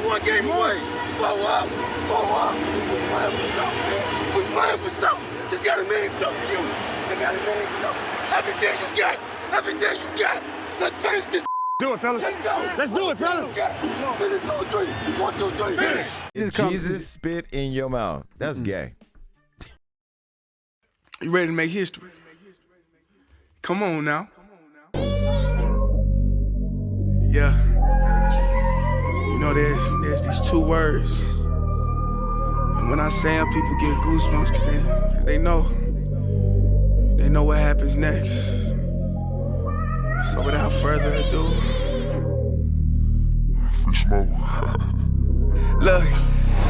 one game away. Blow up. We're playing for something, man. We're playing for something. This gotta mean something to you. It gotta mean something. Everything you got. Everything you got. Let's finish this. Do it, fellas. Let's go. Let's do it, fellas. Finish 2, 3. 1, 2, 3. Finish. If Jesus spit in your mouth, that's gay. You ready to make history? Come on now. Yeah. You know, there's these two words. And when I say them, people get goosebumps cause they know what happens next. So without further ado, free smoke. Look,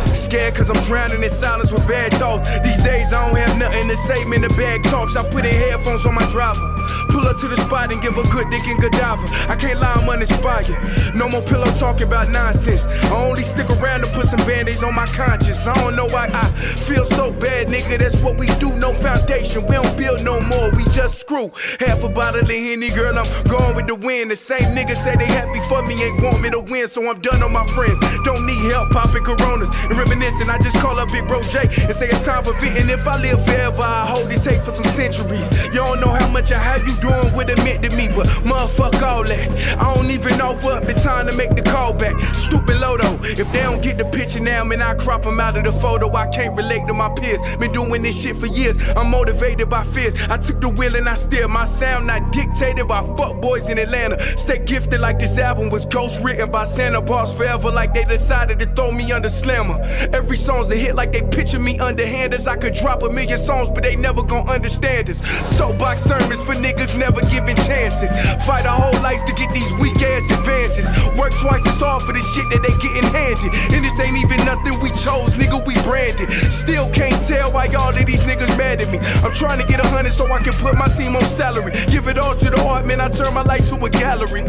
scared cause I'm drowning in silence with bad thoughts. These days I don't have nothing to say, man, the bag talks. I put in headphones on my driver. Pull up to the spot and give a good dick and Godiva. I can't lie, I'm uninspired. No more pillow talking about nonsense. I only stick around to put some band-aids on my conscience. I don't know why I feel so bad, nigga. That's what we do, no foundation. We don't build no more, we just screw. Half a bottle of Henny, girl, I'm going with the wind. The same niggas say they happy for me, ain't want me to win. So I'm done on my friends. Don't need help popping Coronas and reminiscing. I just call up Big Bro J and say it's time for venting. If I live forever, I hold this hate for some centuries. You don't know how much or how you doing what it meant to me, but motherfuck all that. I don't even offer up the time to make the call back. Stupid Lodo, if they don't get the picture now, man, I crop them out of the photo. I can't relate to my peers. Been doing this shit for years. I'm motivated by fears. I took the wheel and I steer. My sound not dictated by fuck boys in Atlanta. Stay gifted like this album was ghost written by Santa Bars forever, like they decided to throw me under Slammer. Every song's a hit like they picture me underhanders. I could drop a million songs, but they never gon' understand us. Soapbox sermons for niggas never giving chances. Fight our whole lives to get these weak ass advances. Work twice as hard for the shit that they getting handed. And this ain't even nothing we chose, nigga, we branded. Still can't tell why all of these niggas mad at me. I'm trying to get 100 so I can put my team on salary. Give it all to the art, man, I turn my life to a gallery.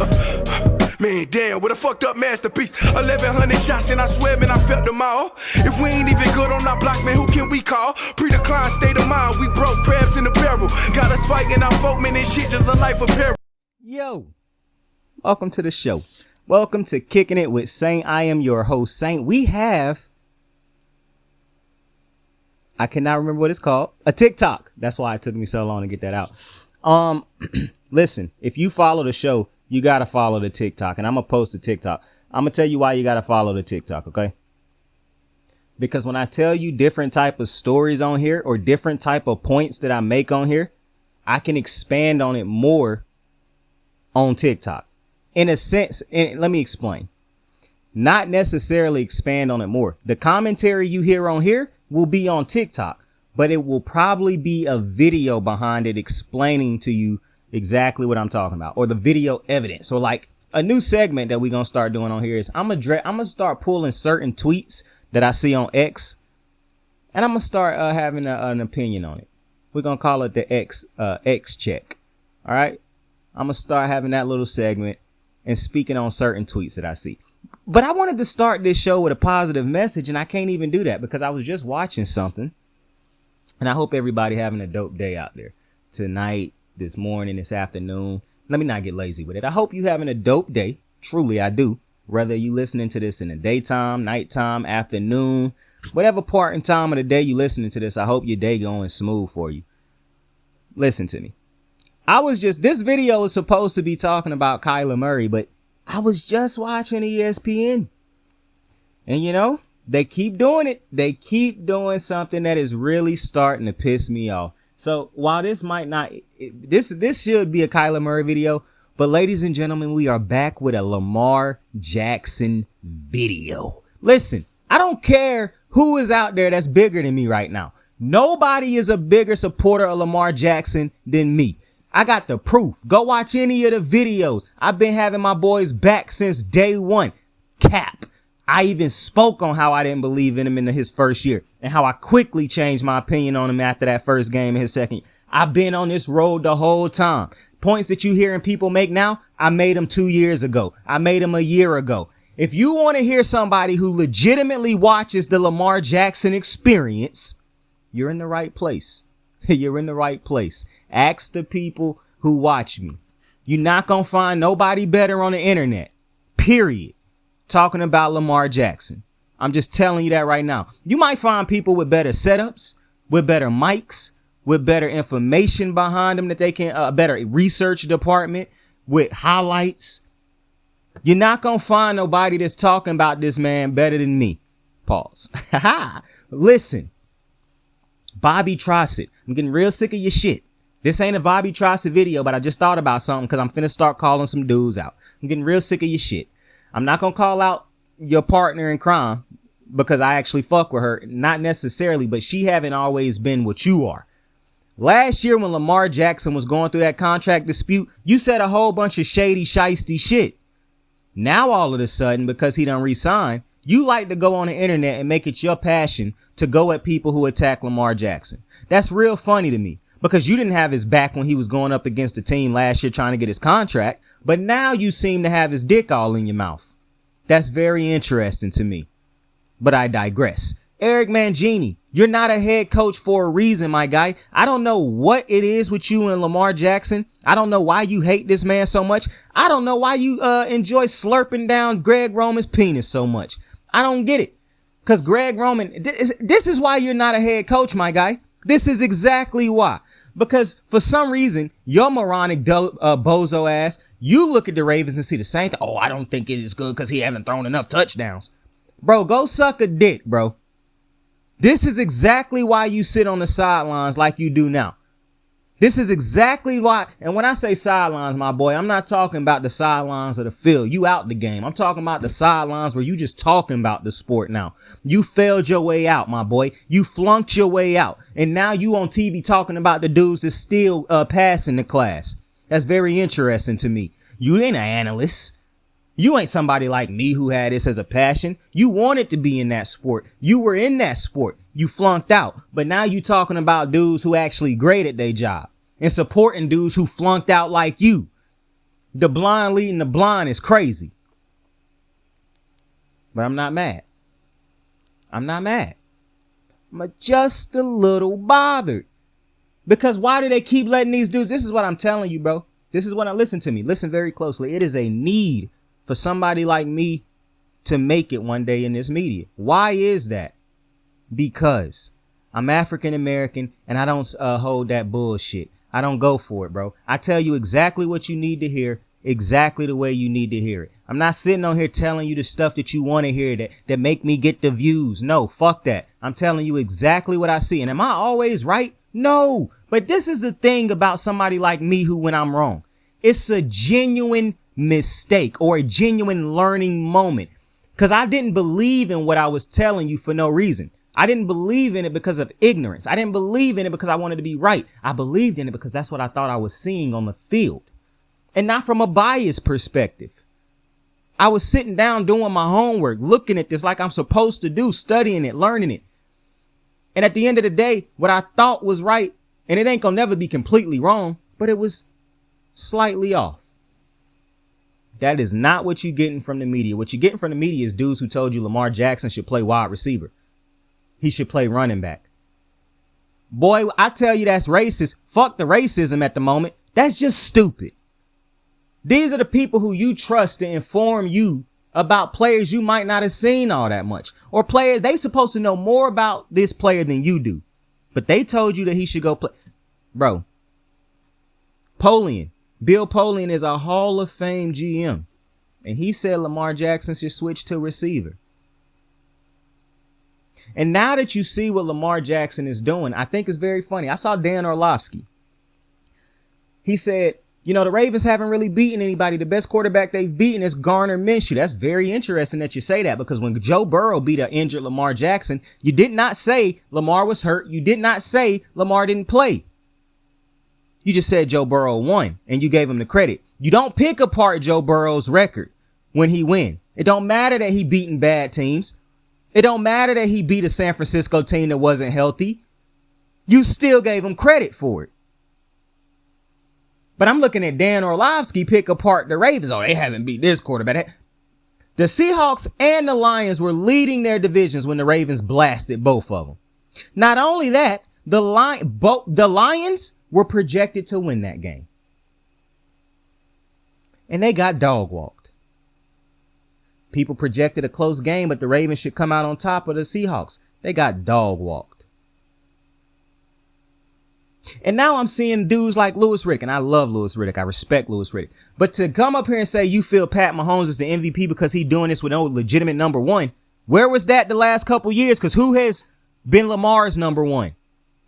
Man, damn, what a fucked up masterpiece. 1,100 shots and I swear, man, I felt them all. If we ain't even good on our block, man, who can we call? Pre-decline state of mind, we broke crabs in the barrel. Got us fighting our folk, man, this shit just a life of peril. Yo, welcome to the show. Welcome to Kicking It with Saint. I am your host, Saint. We have, I cannot remember what it's called, a TikTok. That's why it took me so long to get that out. Listen, if you follow the show, you got to follow the TikTok, and I'm going to post a TikTok. I'm going to tell you why you got to follow the TikTok, okay? Because when I tell you different type of stories on here or different type of points that I make on here, I can expand on it more on TikTok. In a sense, and let me explain. Not necessarily expand on it more. The commentary you hear on here will be on TikTok, but it will probably be a video behind it explaining to you exactly what I'm talking about, or the video evidence. So like a new segment that we're going to start doing on here is I'm going to start pulling certain tweets that I see on X, and I'm going to start having an opinion on it. We're going to call it the X check. All right. I'm going to start having that little segment and speaking on certain tweets that I see. But I wanted to start this show with a positive message, and I can't even do that because I was just watching something, and I hope everybody having a dope day out there tonight, this morning, this afternoon. Let me not get lazy with it. I hope you having a dope day. Truly, I do. Whether you listening to this in the daytime, nighttime, afternoon, whatever part in time of the day you listening to this, I hope your day going smooth for you. Listen to me. This video is supposed to be talking about Kyler Murray, but I was just watching ESPN. And you know, they keep doing it. They keep doing something that is really starting to piss me off. So while this might not, this should be a Kyler Murray video, but ladies and gentlemen, we are back with a Lamar Jackson video. Listen, I don't care who is out there that's bigger than me right now. Nobody is a bigger supporter of Lamar Jackson than me. I got the proof. Go watch any of the videos. I've been having my boys back since day one. Cap. I even spoke on how I didn't believe in him in his first year and how I quickly changed my opinion on him after that first game in his second year. I've been on this road the whole time. Points that you hearing people make now, I made them 2 years ago. I made them a year ago. If you want to hear somebody who legitimately watches the Lamar Jackson experience, you're in the right place. You're in the right place. Ask the people who watch me. You're not going to find nobody better on the internet. Period. talking about Lamar Jackson. I'm just telling you that right now. You might find people with better setups, with better mics, with better information behind them that they can, a better research department with highlights. You're not going to find nobody that's talking about this man better than me. Pause. Listen, Bobby Trossett. I'm getting real sick of your shit. This ain't a Bobby Trossett video, but I just thought about something because I'm finna start calling some dudes out. I'm getting real sick of your shit. I'm not going to call out your partner in crime because I actually fuck with her. Not necessarily, but she haven't always been what you are. Last year when Lamar Jackson was going through that contract dispute, you said a whole bunch of shady, shiesty shit. Now all of a sudden, because he done re-signed, you like to go on the internet and make it your passion to go at people who attack Lamar Jackson. That's real funny to me because you didn't have his back when he was going up against the team last year trying to get his contract, but now you seem to have his dick all in your mouth. That's very interesting to me, but I digress. Eric Mangini, you're not a head coach for a reason, my guy. I don't know what it is with you and Lamar Jackson. I don't know why you hate this man so much. I don't know why you enjoy slurping down Greg Roman's penis so much. I don't get it. Because Greg Roman, this is why you're not a head coach, my guy. This is exactly why. Because for some reason, your moronic bozo ass, you look at the Ravens and see the same thing. Oh, I don't think it is good because he haven't thrown enough touchdowns. Bro, go suck a dick, bro. This is exactly why you sit on the sidelines like you do now. This is exactly why. And when I say sidelines, my boy, I'm not talking about the sidelines of the field. You out the game. I'm talking about the sidelines where you just talking about the sport now. You failed your way out, my boy. You flunked your way out. And now you on TV talking about the dudes that's still passing the class. That's very interesting to me. You ain't an analyst. You ain't somebody like me who had this as a passion. You wanted to be in that sport. You were in that sport. You flunked out. But now you talking about dudes who actually great at their job and supporting dudes who flunked out like you. The blind leading the blind is crazy. But I'm not mad. I'm not mad. I'm just a little bothered. Because why do they keep letting these dudes? This is what I'm telling you, bro. This is what I listen to me. Listen very closely. It is a need for somebody like me to make it one day in this media. Why is that? Because I'm African American and I don't hold that bullshit. I don't go for it, bro. I tell you exactly what you need to hear, exactly the way you need to hear it. I'm not sitting on here telling you the stuff that you want to hear that make me get the views. No, fuck that. I'm telling you exactly what I see. And am I always right? No. But this is the thing about somebody like me who, when I'm wrong, it's a genuine mistake or a genuine learning moment. Because I didn't believe in what I was telling you for no reason. I didn't believe in it because of ignorance. I didn't believe in it because I wanted to be right. I believed in it because that's what I thought I was seeing on the field. And not from a biased perspective. I was sitting down doing my homework, looking at this like I'm supposed to do, studying it, learning it. And at the end of the day, what I thought was right, and it ain't gonna never be completely wrong, but it was slightly off. That is not what you're getting from the media. What you're getting from the media is dudes who told you Lamar Jackson should play wide receiver. He should play running back. Boy, I tell you that's racist. Fuck the racism at the moment. That's just stupid. These are the people who you trust to inform you about players you might not have seen all that much. Or players, they supposed to know more about this player than you do. But they told you that he should go play. Bro, Bill Polian is a Hall of Fame GM. And he said Lamar Jackson should switch to receiver. And now that you see what Lamar Jackson is doing, I think it's very funny. I saw Dan Orlovsky. He said, you know, the Ravens haven't really beaten anybody. The best quarterback they've beaten is Gardner Minshew. That's very interesting that you say that, because when Joe Burrow beat an injured Lamar Jackson, you did not say Lamar was hurt. You did not say Lamar didn't play. You just said Joe Burrow won and you gave him the credit. You don't pick apart Joe Burrow's record when he win. It don't matter that he beaten bad teams. It don't matter that he beat a San Francisco team that wasn't healthy. You still gave him credit for it. But I'm looking at Dan Orlovsky pick apart the Ravens. Oh, they haven't beat this quarterback. The Seahawks and the Lions were leading their divisions when the Ravens blasted both of them. Not only that, the Lions were projected to win that game. And they got dog walked. People projected a close game, but the Ravens should come out on top of the Seahawks. They got dog walked. And now I'm seeing dudes like Louis Riddick, and I love Louis Riddick. I respect Louis Riddick. But to come up here and say you feel Pat Mahomes is the MVP because he's doing this with no legitimate number one, where was that the last couple years? Because who has been Lamar's number one?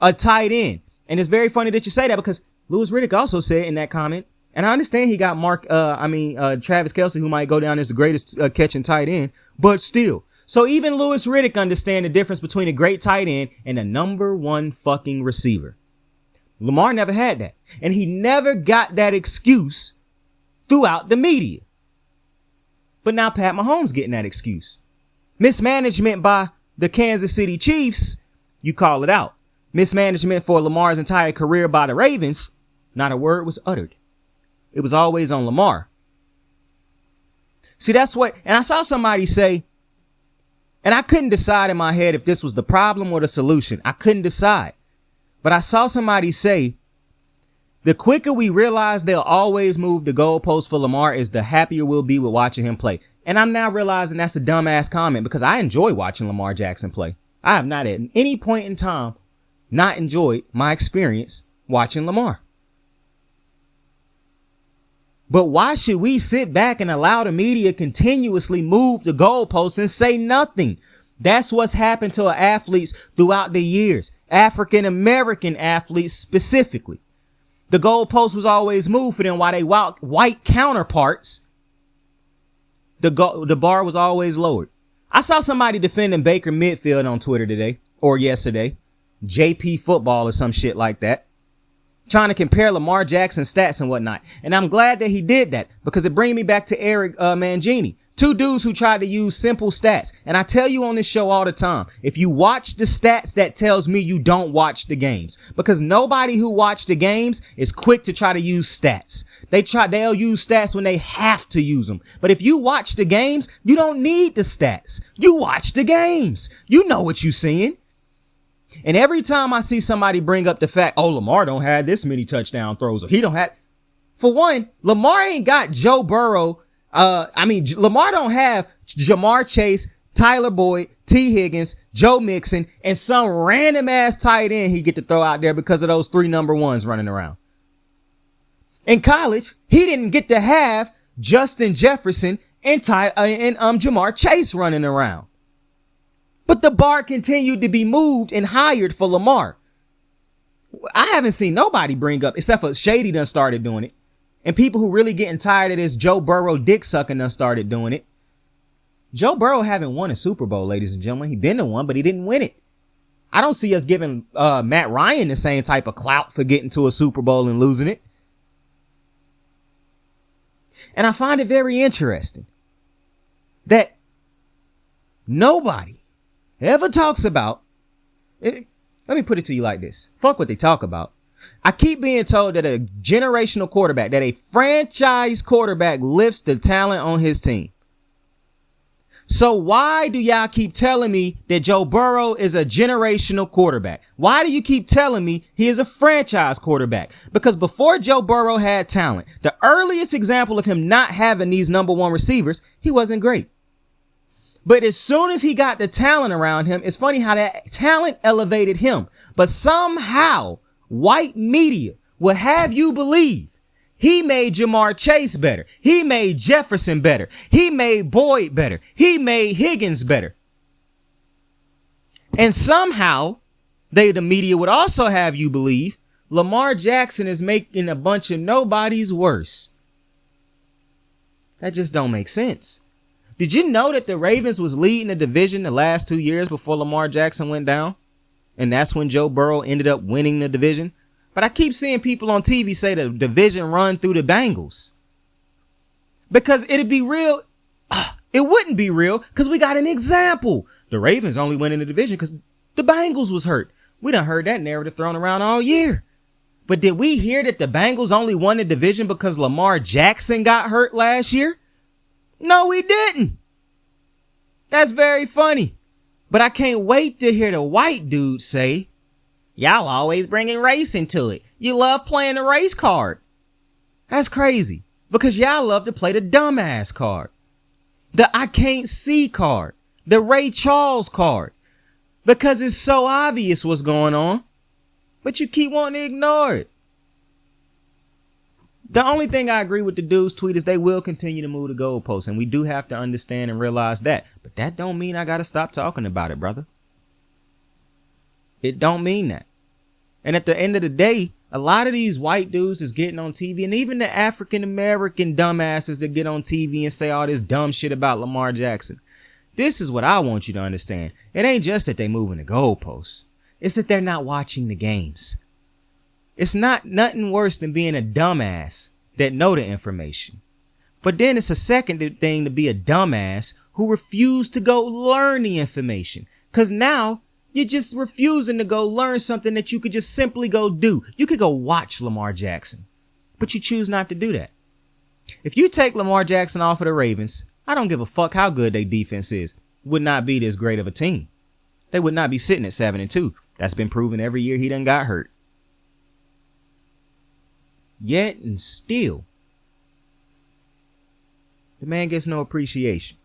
A tight end. And it's very funny that you say that because Louis Riddick also said in that comment, and I understand he got Travis Kelce, who might go down as the greatest catching tight end, but still. So even Louis Riddick understand the difference between a great tight end and a number one fucking receiver. Lamar never had that. And he never got that excuse throughout the media. But now Pat Mahomes getting that excuse. Mismanagement by the Kansas City Chiefs, you call it out. Mismanagement for Lamar's entire career by the Ravens, not a word was uttered. It was always on Lamar. See, that's what, and I saw somebody say, and I couldn't decide in my head if this was the problem or the solution. I couldn't decide. But I saw somebody say, the quicker we realize they'll always move the goalpost for Lamar is the happier we'll be with watching him play. And I'm now realizing that's a dumbass comment because I enjoy watching Lamar Jackson play. I have not at any point in time not enjoyed my experience watching Lamar. But why should we sit back and allow the media continuously move the goalposts and say nothing? That's what's happened to athletes throughout the years. African-American athletes specifically. The goalpost was always moved for them while they white counterparts. The bar was always lowered. I saw somebody defending Baker Mayfield on Twitter today or yesterday. JP football or some shit like that. Trying to compare Lamar Jackson's stats and whatnot. And I'm glad that he did that because it brings me back to Eric Mangini. Two dudes who tried to use simple stats. And I tell you on this show all the time, if you watch the stats, that tells me you don't watch the games. Because nobody who watched the games is quick to try to use stats. They'll use stats when they have to use them. But if you watch the games, you don't need the stats. You watch the games. You know what you're seeing. And every time I see somebody bring up the fact, oh, Lamar don't have this many touchdown throws, or he don't have. For one, Lamar ain't got Joe Burrow. Lamar don't have Jamar Chase, Tyler Boyd, T. Higgins, Joe Mixon, and some random ass tight end he get to throw out there because of those 3 number ones running around. In college, he didn't get to have Justin Jefferson and Jamar Chase running around. But the bar continued to be moved and hired for Lamar. I haven't seen nobody bring up, except for Shady done started doing it. And people who really getting tired of this Joe Burrow dick sucking done started doing it. Joe Burrow haven't won a Super Bowl, ladies and gentlemen. He been to one, but he didn't win it. I don't see us giving Matt Ryan the same type of clout for getting to a Super Bowl and losing it. And I find it very interesting that nobody ever talks about it. Let me put it to you like this. Fuck what they talk about. I keep being told that a generational quarterback, that a franchise quarterback lifts the talent on his team. So why do y'all keep telling me that Joe Burrow is a generational quarterback? Why do you keep telling me he is a franchise quarterback? Because before Joe Burrow had talent, the earliest example of him not having these number one receivers, he wasn't great. But as soon as he got the talent around him, it's funny how that talent elevated him. But somehow white media will have you believe he made Jamar Chase better. He made Jefferson better. He made Boyd better. He made Higgins better. And somehow the media would also have you believe Lamar Jackson is making a bunch of nobodies worse. That just don't make sense. Did you know that the Ravens was leading the division the last 2 years before Lamar Jackson went down? And that's when Joe Burrow ended up winning the division. But I keep seeing people on TV say the division run through the Bengals. Because it'd be real. It wouldn't be real because we got an example. The Ravens only went in the division because the Bengals was hurt. We done heard that narrative thrown around all year. But did we hear that the Bengals only won the division because Lamar Jackson got hurt last year? No, we didn't. That's very funny. But I can't wait to hear the white dude say, y'all always bringing race into it. You love playing the race card. That's crazy because y'all love to play the dumbass card. The I can't see card. The Ray Charles card. Because it's so obvious what's going on. But you keep wanting to ignore it. The only thing I agree with the dude's tweet is they will continue to move the goalposts. And we do have to understand and realize that. But that don't mean I got to stop talking about it, brother. It don't mean that. And at the end of the day, a lot of these white dudes is getting on TV, and even the African-American dumbasses that get on TV and say all this dumb shit about Lamar Jackson. This is what I want you to understand. It ain't just that they moving the goalposts. It's that they're not watching the games. It's not nothing worse than being a dumbass that know the information. But then it's a second thing to be a dumbass who refused to go learn the information. Because now you're just refusing to go learn something that you could just simply go do. You could go watch Lamar Jackson, but you choose not to do that. If you take Lamar Jackson off of the Ravens, I don't give a fuck how good their defense is. Would not be this great of a team. They would not be sitting at 7-2. That's been proven every year he done got hurt. Yet and still, the man gets no appreciation.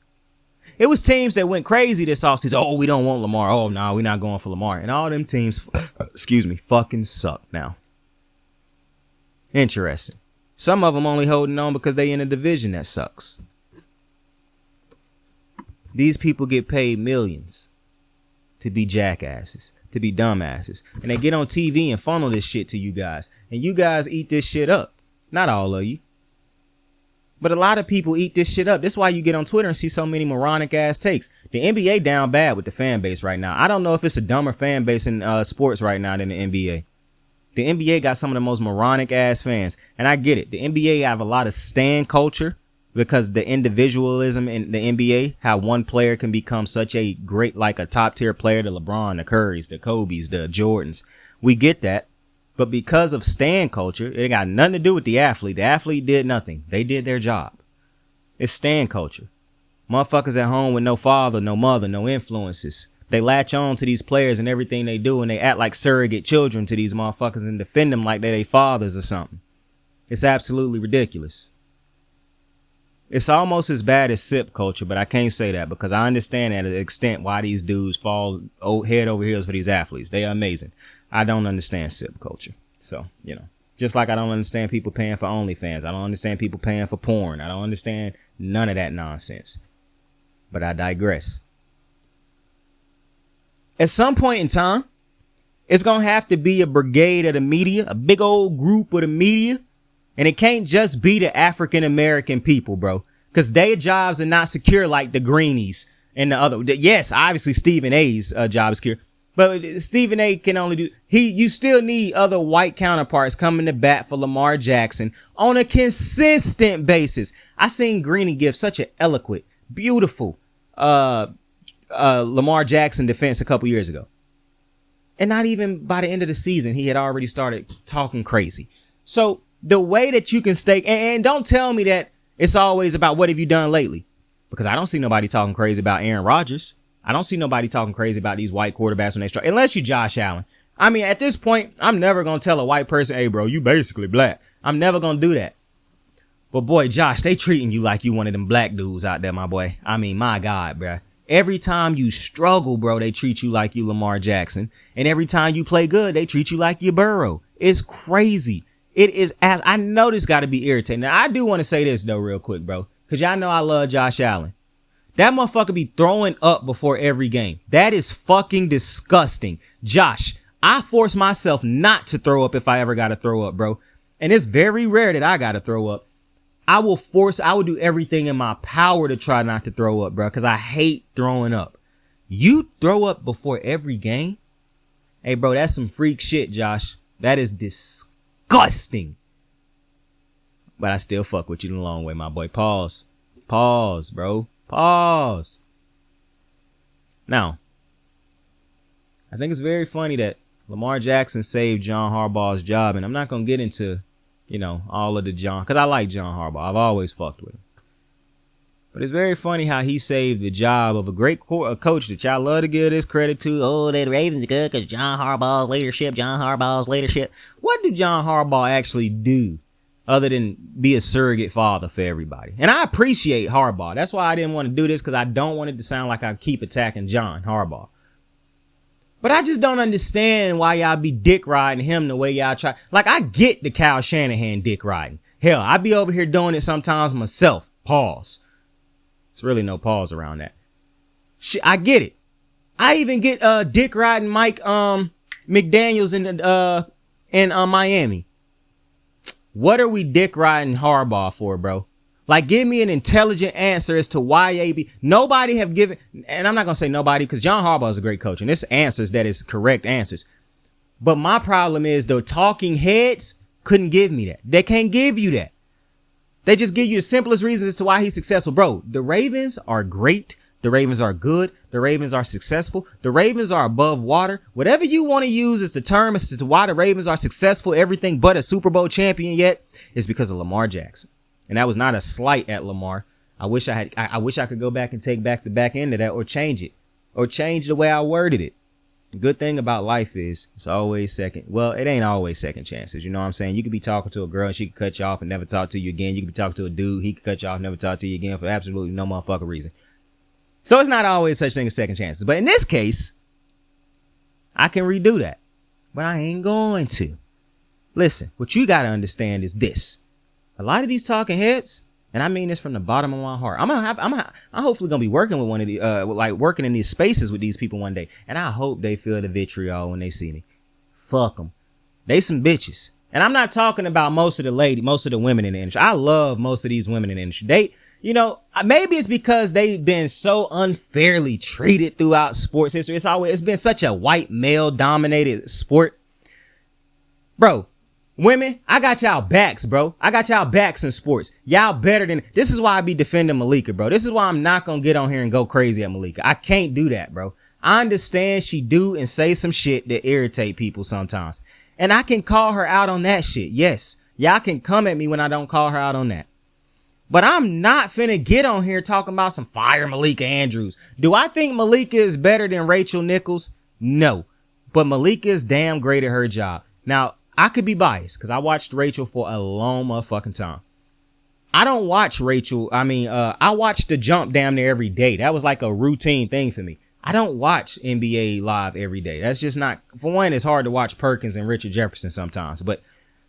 It was teams that went crazy this offseason. Oh, we don't want Lamar. Oh, no, we're not going for Lamar. And all them teams, fucking suck now. Interesting. Some of them only holding on because they in a division that sucks. These people get paid millions to be jackasses, to be dumbasses. And they get on TV and funnel this shit to you guys. And you guys eat this shit up. Not all of you. But a lot of people eat this shit up. That's why you get on Twitter and see so many moronic ass takes. The NBA down bad with the fan base right now. I don't know if it's a dumber fan base in sports right now than the NBA. The NBA got some of the most moronic ass fans. And I get it. The NBA have a lot of stan culture because the individualism in the NBA, how one player can become such a great, like a top tier player, the LeBron, the Currys, the Kobes, the Jordans. We get that. But because of stan culture, it got nothing to do with the athlete. The athlete did nothing. They did their job. It's stan culture. Motherfuckers at home with no father, no mother, no influences. They latch on to these players and everything they do, and they act like surrogate children to these motherfuckers and defend them like they're their fathers or something. It's absolutely ridiculous. It's almost as bad as sip culture, but I can't say that because I understand at an extent why these dudes fall head over heels for these athletes. They are amazing. I don't understand sip culture. So, just like I don't understand people paying for OnlyFans. I don't understand people paying for porn. I don't understand none of that nonsense. But I digress. At some point in time, it's going to have to be a brigade of the media, a big old group of the media. And it can't just be the African-American people, bro. Because their jobs are not secure like the Greenies and the other. Yes, obviously Stephen A's job is secure. But Stephen A can only do, you still need other white counterparts coming to bat for Lamar Jackson on a consistent basis. I seen Greeny give such an eloquent, beautiful, Lamar Jackson defense a couple years ago. And not even by the end of the season, he had already started talking crazy. So the way that you can stay, and don't tell me that it's always about what have you done lately, because I don't see nobody talking crazy about Aaron Rodgers. I don't see nobody talking crazy about these white quarterbacks when they struggle, unless you Josh Allen. I mean, at this point, I'm never going to tell a white person, hey, bro, you basically black. I'm never going to do that. But boy, Josh, they treating you like you one of them black dudes out there, my boy. I mean, my God, bro. Every time you struggle, bro, they treat you like you Lamar Jackson. And every time you play good, they treat you like you Burrow. It's crazy. It is. I know this got to be irritating. Now, I do want to say this, though, real quick, bro, because y'all know I love Josh Allen. That motherfucker be throwing up before every game. That is fucking disgusting. Josh, I force myself not to throw up if I ever got to throw up, bro. And it's very rare that I got to throw up. I will do everything in my power to try not to throw up, bro, because I hate throwing up. You throw up before every game? Hey, bro, that's some freak shit, Josh. That is disgusting. But I still fuck with you the long way, my boy. Pause, bro. Pause. Now, I think it's very funny that Lamar Jackson saved John Harbaugh's job, and I'm not going to get into, all of the John, because I like John Harbaugh. I've always fucked with him. But it's very funny how he saved the job of a great coach that y'all love to give this credit to. Oh, the Ravens are good because John Harbaugh's leadership. What did John Harbaugh actually do other than be a surrogate father for everybody. And I appreciate Harbaugh. That's why I didn't want to do this, because I don't want it to sound like I keep attacking John Harbaugh. But I just don't understand why y'all be dick riding him the way y'all try. Like, I get the Kyle Shanahan dick riding. Hell, I be over here doing it sometimes myself. Pause. There's really no pause around that. Shit, I get it. I even get dick riding Mike McDaniels in Miami. What are we dick riding Harbaugh for, bro? Like, give me an intelligent answer as to why AB. Nobody have given, and I'm not going to say nobody, because John Harbaugh is a great coach, and this answers that is correct answers. But my problem is the talking heads couldn't give me that. They can't give you that. They just give you the simplest reasons as to why he's successful. Bro, the Ravens are great. The Ravens are good. The Ravens are successful. The Ravens are above water. Whatever you want to use as the term as to why the Ravens are successful, everything but a Super Bowl champion yet, is because of Lamar Jackson. And that was not a slight at Lamar. I wish I could go back and take back the back end of that, or change it, or change the way I worded it. The good thing about life is it's always second. Well, it ain't always second chances. You know what I'm saying? You could be talking to a girl and she could cut you off and never talk to you again. You could be talking to a dude. He could cut you off and never talk to you again for absolutely no motherfucking reason. So it's not always such thing as second chances. But in this case, I can redo that. But I ain't going to. Listen, what you got to understand is this. A lot of these talking heads, and I mean this from the bottom of my heart. I'm hopefully gonna be working with one of the working in these spaces with these people one day, and I hope they feel the vitriol when they see me. Fuck them. They some bitches. And I'm not talking about most of the women in the industry. I love most of these women in the industry. They, you know, maybe it's because they've been so unfairly treated throughout sports history. It's been such a white male dominated sport. Bro, women, I got y'all backs, bro. I got y'all backs in sports. Y'all better than, this is why I be defending Malika, bro. This is why I'm not gonna get on here and go crazy at Malika. I can't do that, bro. I understand she do and say some shit that irritate people sometimes. And I can call her out on that shit. Yes. Y'all can come at me when I don't call her out on that. But I'm not finna get on here talking about some fire Malika Andrews. Do I think Malika is better than Rachel Nichols? No. But Malika is damn great at her job. Now, I could be biased because I watched Rachel for a long motherfucking time. I don't watch Rachel. I watch The Jump damn near every day. That was like a routine thing for me. I don't watch NBA live every day. That's just not, for one, it's hard to watch Perkins and Richard Jefferson sometimes. But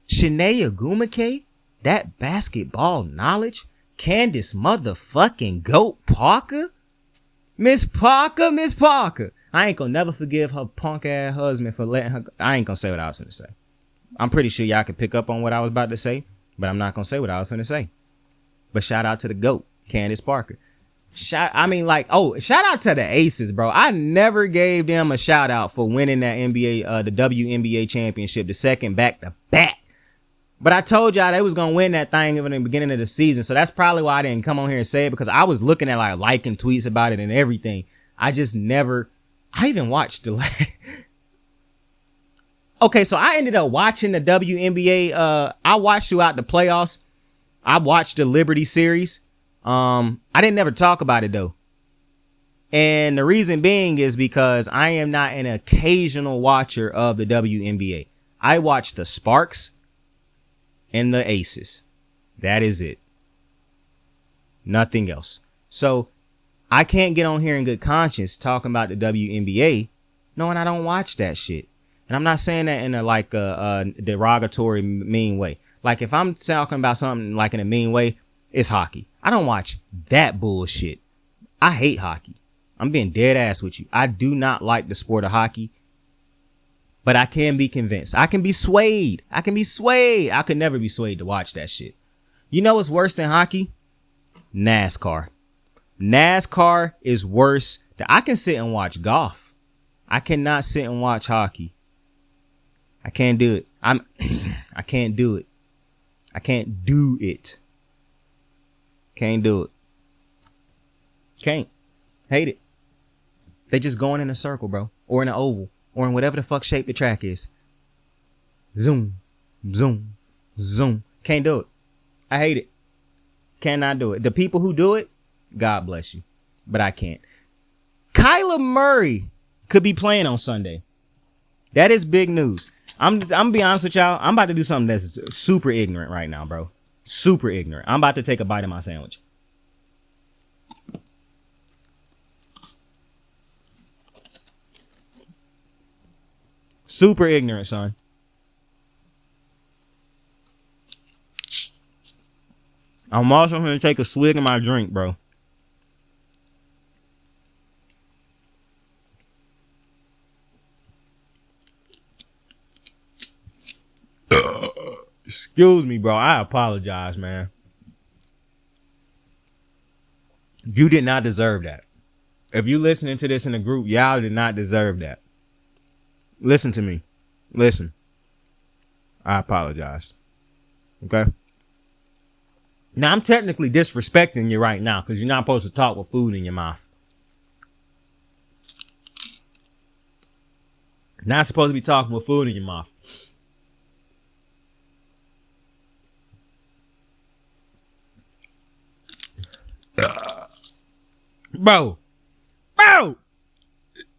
Shanae Ogumake, that basketball knowledge, Candace motherfucking Goat Parker, Miss Parker. I ain't gonna never forgive her punk ass husband for letting her. I ain't gonna say what I was gonna say. I'm pretty sure y'all can pick up on what I was about to say, but I'm not gonna say what I was gonna say. But shout out to the GOAT, Candace Parker. Shout out to the Aces, bro. I never gave them a shout out for winning that the WNBA championship, the second back to back. But I told y'all they was gonna win that thing in the beginning of the season, so that's probably why I didn't come on here and say it, because I was looking at liking tweets about it and everything. I even watched the Okay, so I ended up watching the WNBA. I watched throughout the playoffs. I watched the Liberty series. I didn't never talk about it though. And the reason being is because I am not an occasional watcher of the WNBA. I watch the Sparks and the Aces. That is it. Nothing else. So I can't get on here in good conscience talking about the WNBA knowing I don't watch that shit. And I'm not saying that in a derogatory, mean way. Like, if I'm talking about something like in a mean way, it's hockey. I don't watch that bullshit. I hate hockey. I'm being dead ass with you. I do not like the sport of hockey. But I can be convinced. I can be swayed. I could never be swayed to watch that shit. You know what's worse than hockey? NASCAR. NASCAR is worse. I can sit and watch golf. I cannot sit and watch hockey. I can't do it. I can't do it. I can't do it. Can't do it. Can't. Hate it. They just going in a circle, bro. Or in an oval. Or in whatever the fuck shape the track is. Zoom. Zoom. Zoom. Can't do it. I hate it. Cannot do it. The people who do it, God bless you. But I can't. Kyler Murray could be playing on Sunday. That is big news. I'm gonna be honest with y'all. I'm about to do something that's super ignorant right now, bro. Super ignorant. I'm about to take a bite of my sandwich. Super ignorant, son. I'm also gonna take a swig of my drink, bro. Excuse me, bro. I apologize, man. You did not deserve that. If you listening to this in the group, y'all did not deserve that. Listen to me. Listen. I apologize. Okay? Now, I'm technically disrespecting you right now because you're not supposed to talk with food in your mouth. Not supposed to be talking with food in your mouth. Bro.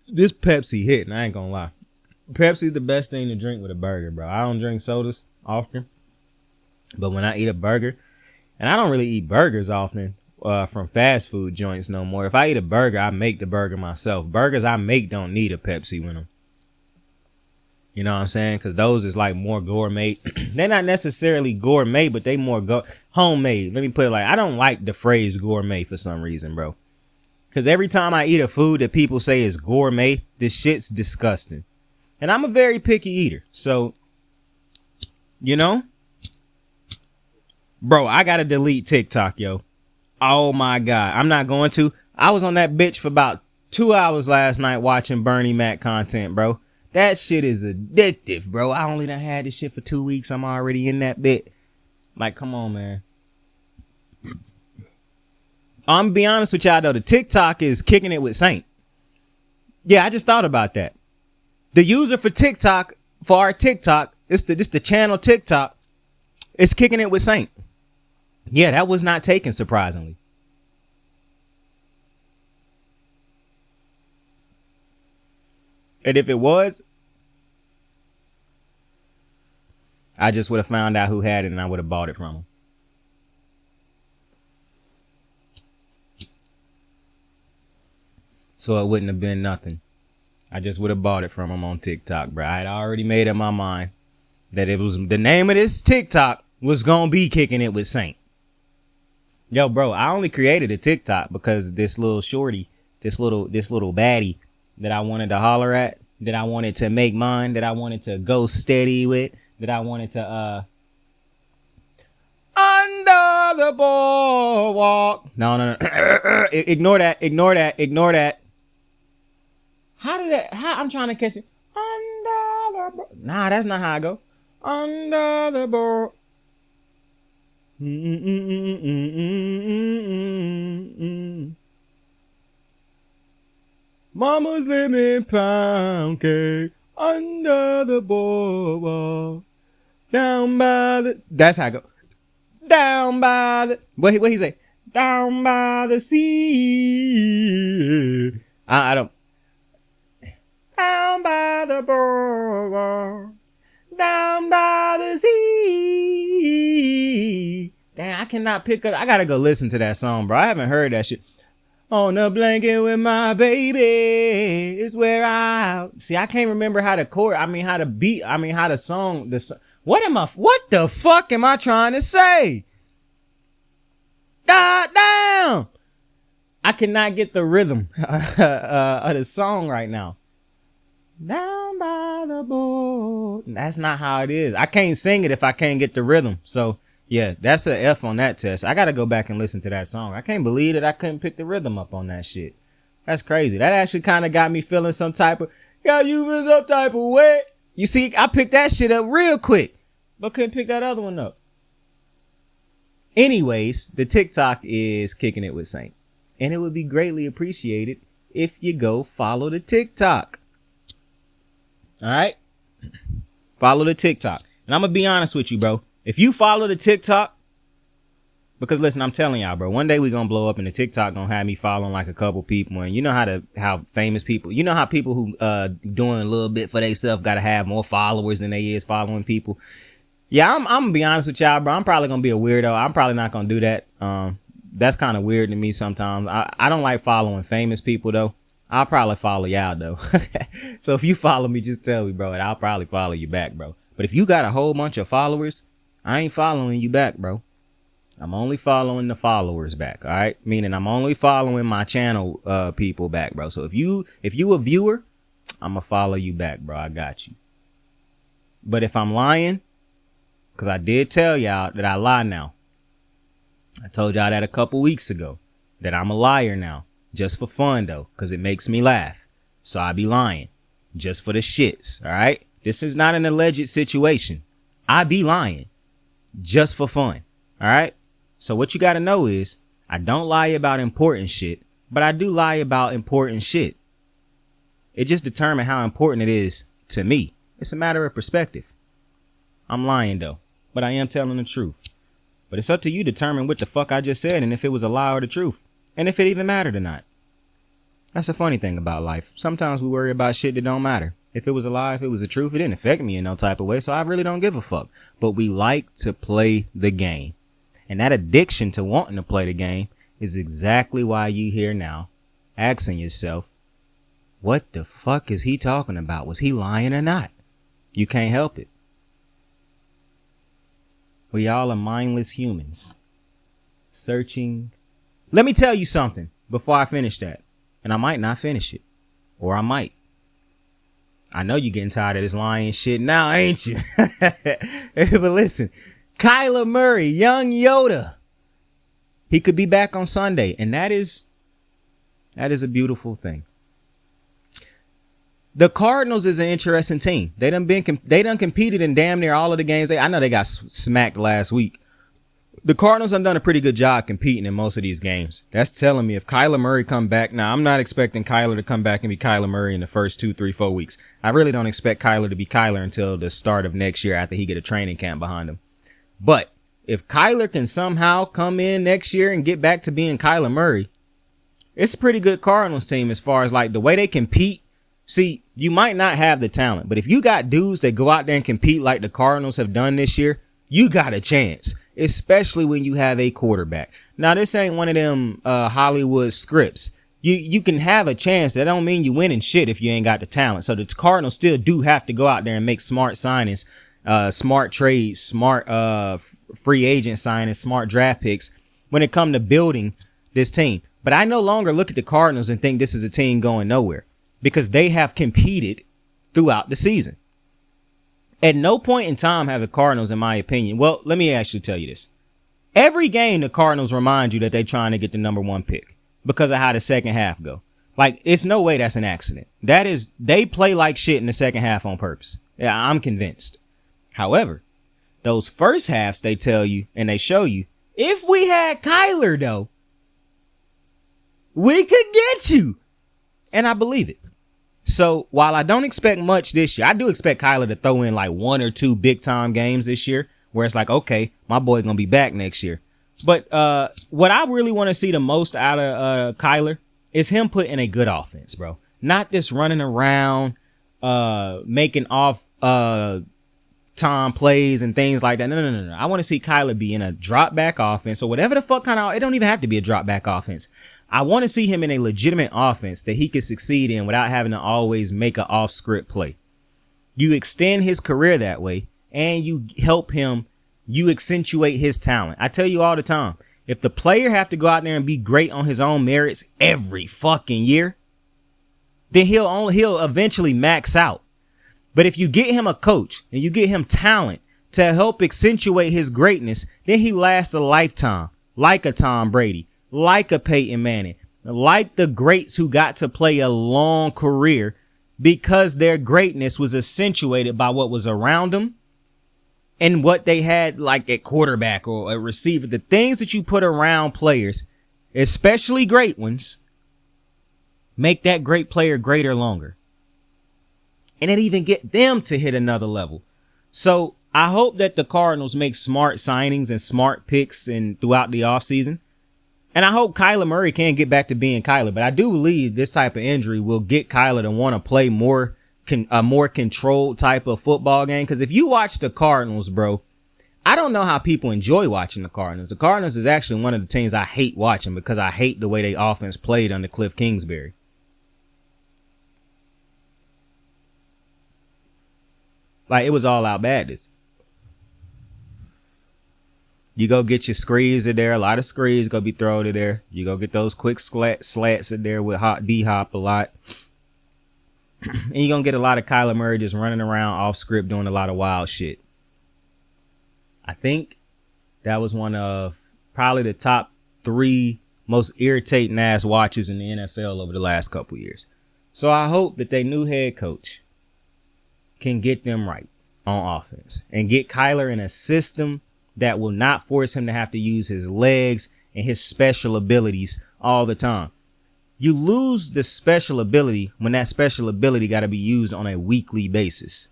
This Pepsi hitting, I ain't gonna lie. Pepsi's the best thing to drink with a burger, bro. I don't drink sodas often. But when I eat a burger, and I don't really eat burgers often from fast food joints no more. If I eat a burger, I make the burger myself. Burgers I make don't need a Pepsi with them. You know what I'm saying? Because those is like more gourmet. They're not necessarily gourmet, but they more homemade. Let me put it like, I don't like the phrase gourmet for some reason, bro. Because every time I eat a food that people say is gourmet, this shit's disgusting. And I'm a very picky eater. So, you know? Bro, I gotta delete TikTok, yo. Oh my God. I'm not going to. I was on that bitch for about 2 hours last night watching Bernie Mac content, bro. That shit is addictive, bro. I only done had this shit for 2 weeks. I'm already in that bit. Like, come on, man. I'm gonna be honest with y'all, though. The TikTok is kicking it with Saint. Yeah, I just thought about that. The user for TikTok, for our TikTok, this the channel TikTok, it's kicking it with Saint. Yeah, that was not taken, surprisingly. And if it was, I just would have found out who had it and I would have bought it from him. So it wouldn't have been nothing. I just would have bought it from him on TikTok, bro. I had already made up my mind that it was the name of this TikTok was gonna be kicking it with Saint. Yo, bro, I only created a TikTok because this little shorty, this little baddie that I wanted to holler at, that I wanted to make mine, that I wanted to go steady with, that I wanted to under the boardwalk. No. Ignore that. How I'm trying to catch it. Under the Nah, that's not how I go. Under the board. Mama's living pound cake under the boardwalk. Down by the. That's how I go. Down by the. What he say? Down by the sea. I don't. Down by the boardwalk. Down by the sea. Damn, I cannot pick up. I gotta go listen to that song, bro. I haven't heard that shit. On the blanket with my baby is where I. See, I can't remember how to chord. How to beat. How the song. What the fuck am I trying to say? God damn. I cannot get the rhythm of the song right now. Down by the board. That's not how it is. I can't sing it if I can't get the rhythm. So, yeah, that's an F on that test. I got to go back and listen to that song. I can't believe that I couldn't pick the rhythm up on that shit. That's crazy. That actually kind of got me feeling some type of, you feel some type of way. You see, I picked that shit up real quick, but couldn't pick that other one up. Anyways, the TikTok is kicking it with Saint. And it would be greatly appreciated if you go follow the TikTok. All right? Follow the TikTok. And I'm going to be honest with you, bro. If you follow the TikTok, Because listen, I'm telling y'all, bro, one day we gonna blow up and the TikTok gonna have me following like a couple people. And you know how famous people, you know how people who doing a little bit for themselves gotta have more followers than they is following people. Yeah, I'm gonna be honest with y'all, bro. I'm probably gonna be a weirdo. I'm probably not gonna do that. That's kind of weird to me sometimes. I don't like following famous people though. I'll probably follow y'all though. So if you follow me, just tell me, bro, and I'll probably follow you back, bro. But if you got a whole bunch of followers, I ain't following you back, bro. I'm only following the followers back, all right? Meaning I'm only following my channel people back, bro. So if you a viewer, I'm gonna follow you back, bro. I got you. But if I'm lying, because I did tell y'all that I lie now. I told y'all that a couple weeks ago, that I'm a liar now. Just for fun, though, because it makes me laugh. So I be lying. Just for the shits, all right? This is not an alleged situation. I be lying. Just for fun, all right? So what you got to know is, I don't lie about important shit, but I do lie about important shit. It just determines how important it is to me. It's a matter of perspective. I'm lying, though, but I am telling the truth. But it's up to you to determine what the fuck I just said and if it was a lie or the truth. And if it even mattered or not. That's a funny thing about life. Sometimes we worry about shit that don't matter. If it was a lie, if it was the truth, it didn't affect me in no type of way, so I really don't give a fuck. But we like to play the game. And that addiction to wanting to play the game is exactly why you here now, asking yourself, what the fuck is he talking about? Was he lying or not? You can't help it. We all are mindless humans. Searching. Let me tell you something before I finish that. And I might not finish it. Or I might. I know you're getting tired of this lying shit now, ain't you? But listen, Kyler Murray, young Yoda. He could be back on Sunday. And that is a beautiful thing. The Cardinals is an interesting team. They done competed in damn near all of the games. I know they got smacked last week. The Cardinals have done a pretty good job competing in most of these games. That's telling me if Kyler Murray come back, now I'm not expecting Kyler to come back and be Kyler Murray in the first 2, 3, 4 weeks. I really don't expect Kyler to be Kyler until the start of next year after he get a training camp behind him. But if Kyler can somehow come in next year and get back to being Kyler Murray, it's a pretty good Cardinals team as far as like the way they compete. See, you might not have the talent, but if you got dudes that go out there and compete like the Cardinals have done this year, you got a chance, especially when you have a quarterback. Now, this ain't one of them Hollywood scripts. You can have a chance. That don't mean you winning shit if you ain't got the talent. So the Cardinals still do have to go out there and make smart signings, smart trades, smart free agent signings, smart draft picks when it comes to building this team. But I no longer look at the Cardinals and think this is a team going nowhere, because they have competed throughout the season. At no point in time have the Cardinals, in my opinion, well, let me actually tell you this. Every game, the Cardinals remind you that they're trying to get the number 1 pick because of how the second half go. Like, it's no way that's an accident. They play like shit in the second half on purpose. Yeah, I'm convinced. However, those first halves, they tell you and they show you, if we had Kyler, though, we could get you. And I believe it. So while I don't expect much this year, I do expect Kyler to throw in like 1 or 2 big time games this year where it's like, okay, my boy gonna be back next year. But what I really want to see the most out of Kyler is him put in a good offense, bro. Not this running around, making off time plays and things like that. No. I want to see Kyler be in a drop back offense or whatever the fuck kind of. It don't even have to be a drop back offense. I want to see him in a legitimate offense that he can succeed in without having to always make an off-script play. You extend his career that way, and you help him, you accentuate his talent. I tell you all the time, if the player have to go out there and be great on his own merits every fucking year, then he'll eventually max out. But if you get him a coach and you get him talent to help accentuate his greatness, then he lasts a lifetime, like a Tom Brady, like a Peyton Manning, like the greats who got to play a long career because their greatness was accentuated by what was around them and what they had like at quarterback or a receiver. The things that you put around players, especially great ones, make that great player greater longer. And it even get them to hit another level. So I hope that the Cardinals make smart signings and smart picks throughout the offseason. And I hope Kyler Murray can get back to being Kyler. But I do believe this type of injury will get Kyler to want to play a more controlled type of football game. Because if you watch the Cardinals, bro, I don't know how people enjoy watching the Cardinals. The Cardinals is actually one of the teams I hate watching because I hate the way they offense played under Cliff Kingsbury. Like, it was all out badness. You go get your screens in there. A lot of screens go be thrown in there. You go get those quick slats in there with D-hop a lot. And you're going to get a lot of Kyler Murray just running around off script doing a lot of wild shit. I think that was one of probably the top 3 most irritating ass watches in the NFL over the last couple years. So I hope that their new head coach can get them right on offense and get Kyler in a system that will not force him to have to use his legs and his special abilities all the time. You lose the special ability when that special ability got to be used on a weekly basis.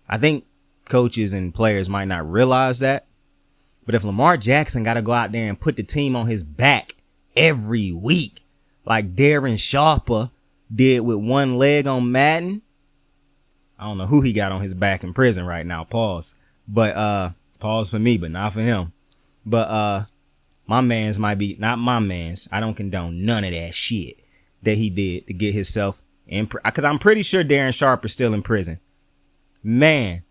I think coaches and players might not realize that. But if Lamar Jackson got to go out there and put the team on his back every week, like Darren Sharper did with one leg on Madden, I don't know who he got on his back in prison right now. Pause. But pause for me, but not for him. But my man's might be not my man's. I don't condone none of that shit that he did to get himself in. Because I'm pretty sure Darren Sharper's still in prison. Man,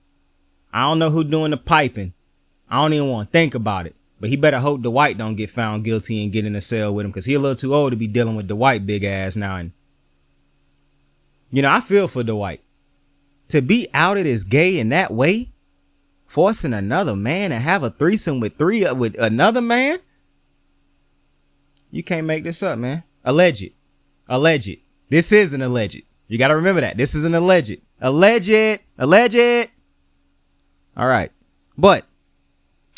I don't know who doing the piping. I don't even want to think about it. But he better hope Dwight don't get found guilty and get in a cell with him, because he a little too old to be dealing with Dwight big ass now. And you know, I feel for Dwight. To be outed as gay in that way, forcing another man to have a threesome with another man, you can't make this up, man. Alleged. This is an alleged. You got to remember that. This is an alleged. Alleged. All right. But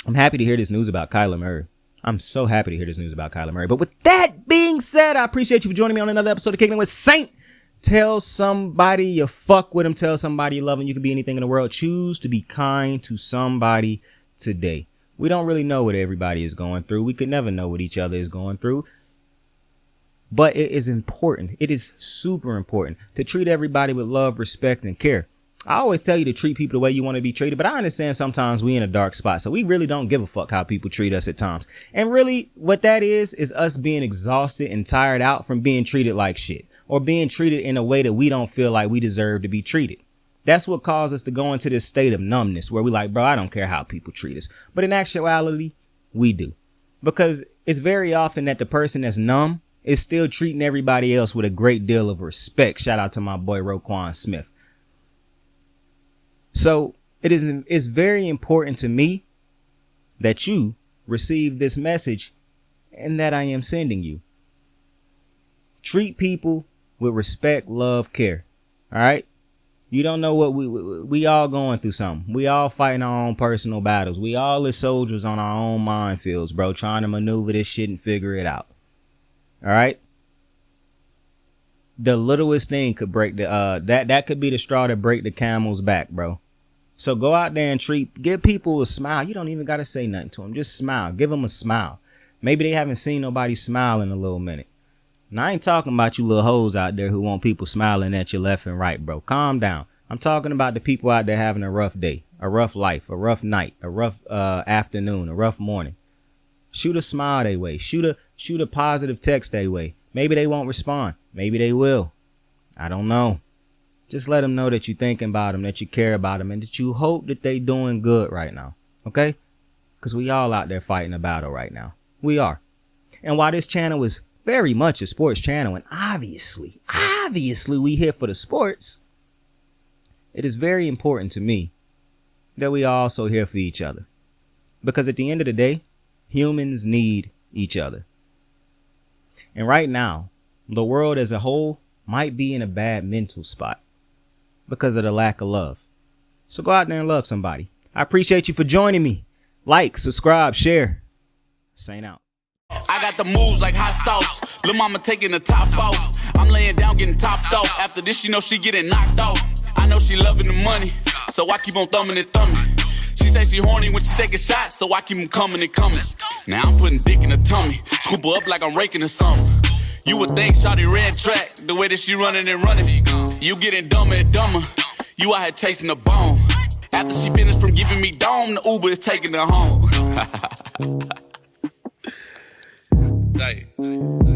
I'm happy to hear this news about Kyler Murray. I'm so happy to hear this news about Kyler Murray. But with that being said, I appreciate you for joining me on another episode of Kicking It with Saint. Tell somebody you fuck with them. Tell somebody you love them. You can be anything in the world. Choose to be kind to somebody today. We don't really know what everybody is going through. We could never know what each other is going through. But it is important. It is super important to treat everybody with love, respect, and care. I always tell you to treat people the way you want to be treated, but I understand sometimes we in a dark spot, so we really don't give a fuck how people treat us at times. And really, what that is us being exhausted and tired out from being treated like shit, or being treated in a way that we don't feel like we deserve to be treated. That's what caused us to go into this state of numbness where we like, bro, I don't care how people treat us. But in actuality, we do. Because it's very often that the person that's numb is still treating everybody else with a great deal of respect. Shout out to my boy Roquan Smith. So it's very important to me that you receive this message and that I am sending you. Treat people with respect, love, care. All right. You don't know what we all going through something. We all fighting our own personal battles. We all as soldiers on our own minefields, bro, trying to maneuver this shit and figure it out. All right. The littlest thing could break that could be the straw that break the camel's back, bro. So go out there and give people a smile. You don't even got to say nothing to them. Just smile. Give them a smile. Maybe they haven't seen nobody smile in a little minute. Now, I ain't talking about you little hoes out there who want people smiling at you left and right, bro. Calm down. I'm talking about the people out there having a rough day, a rough life, a rough night, a rough afternoon, a rough morning. Shoot a smile their way. Shoot a positive text their way. Maybe they won't respond. Maybe they will. I don't know. Just let them know that you're thinking about them, that you care about them, and that you hope that they doing good right now. Okay? Because we all out there fighting a battle right now. We are. And while this channel is very much a sports channel, and obviously we here for the sports, it is very important to me that we are also here for each other. Because at the end of the day, humans need each other. And right now, the world as a whole might be in a bad mental spot because of the lack of love. So go out there and love somebody. I appreciate you for joining me. Like, subscribe, share. Saint out. I got the moves like hot sauce. Lil' mama taking the top off. I'm laying down getting topped off. After this, she know she getting knocked off. I know she loving the money, so I keep on thumbing. She say she horny when she taking shots, so I keep them coming and coming. Now I'm putting dick in her tummy, scoop her up like I'm raking or something. You would think shawty ran track, the way that she running and running. You getting dumber and dumber, you out here chasing a bone. After she finished from giving me dome, the Uber is taking her home. Tight.